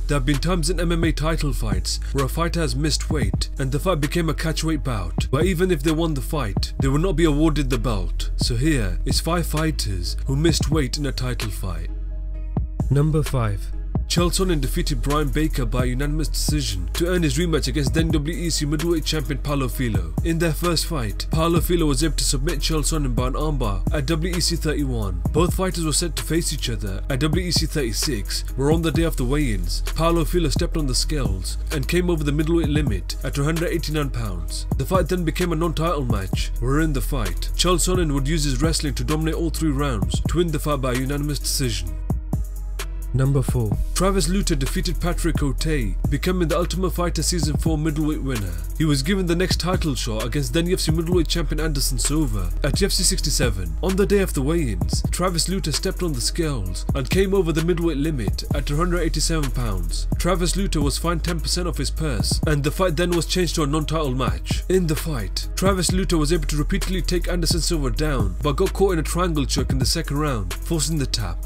There have been times in MMA title fights where a fighter has missed weight and the fight became a catchweight bout, but even if they won the fight, they would not be awarded the belt. So here is 5 fighters who missed weight in a title fight. Number 5. Chael Sonnen defeated Brian Baker by unanimous decision to earn his rematch against then WEC middleweight champion Paulo Filho. In their first fight, Paulo Filho was able to submit Chael Sonnen by an armbar at WEC 31. Both fighters were set to face each other at WEC 36, where on the day of the weigh-ins, Paulo Filho stepped on the scales and came over the middleweight limit at 189 pounds. The fight then became a non-title match, where in the fight, Chael Sonnen would use his wrestling to dominate all 3 rounds to win the fight by unanimous decision. Number 4. Travis Lutter defeated Patrick O'Tay, becoming the Ultimate Fighter Season 4 middleweight winner. He was given the next title shot against then UFC middleweight champion Anderson Silva at UFC 67. On the day of the weigh-ins, Travis Lutter stepped on the scales and came over the middleweight limit at 187 pounds. Travis Lutter was fined 10% of his purse, and the fight then was changed to a non-title match. In the fight, Travis Lutter was able to repeatedly take Anderson Silva down, but got caught in a triangle choke in the second round, forcing the tap.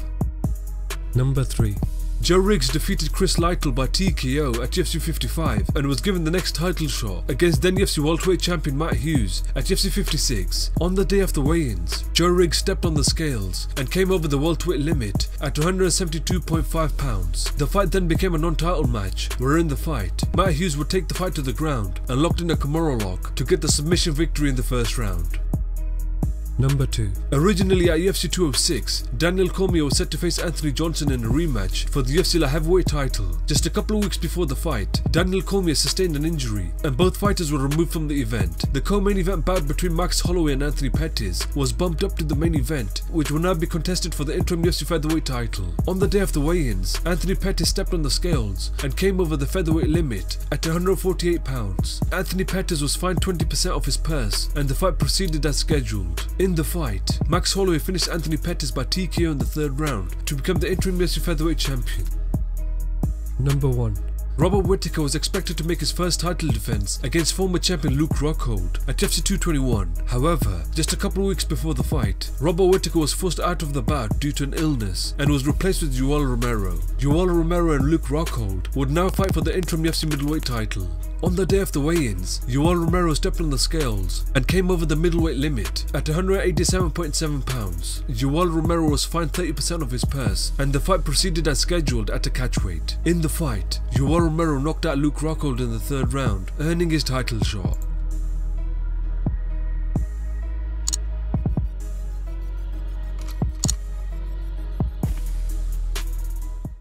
Number 3. Joe Riggs defeated Chris Lytle by TKO at UFC 55 and was given the next title shot against then UFC welterweight champion Matt Hughes at UFC 56. On the day of the weigh-ins, Joe Riggs stepped on the scales and came over the welterweight limit at 172.5 pounds. The fight then became a non-title match, where in the fight, Matt Hughes would take the fight to the ground and locked in a Kimura lock to get the submission victory in the first round. Number 2. Originally at UFC 206, Daniel Cormier was set to face Anthony Johnson in a rematch for the UFC light heavyweight title. Just a couple of weeks before the fight, Daniel Cormier sustained an injury and both fighters were removed from the event. The co-main event bout between Max Holloway and Anthony Pettis was bumped up to the main event, which will now be contested for the interim UFC featherweight title. On the day of the weigh-ins, Anthony Pettis stepped on the scales and came over the featherweight limit at 148 pounds. Anthony Pettis was fined 20% of his purse and the fight proceeded as scheduled. In the fight, Max Holloway finished Anthony Pettis by TKO in the 3rd round to become the interim UFC featherweight champion. Number 1. Robert Whittaker was expected to make his first title defense against former champion Luke Rockhold at UFC 221. However, just a couple of weeks before the fight, Robert Whittaker was forced out of the bout due to an illness and was replaced with Yoel Romero. Yoel Romero and Luke Rockhold would now fight for the interim UFC middleweight title. On the day of the weigh-ins, Yoel Romero stepped on the scales and came over the middleweight limit at 187.7 pounds. Yoel Romero was fined 30% of his purse and the fight proceeded as scheduled at a catchweight. In the fight, Yoel Romero knocked out Luke Rockhold in the 3rd round, earning his title shot.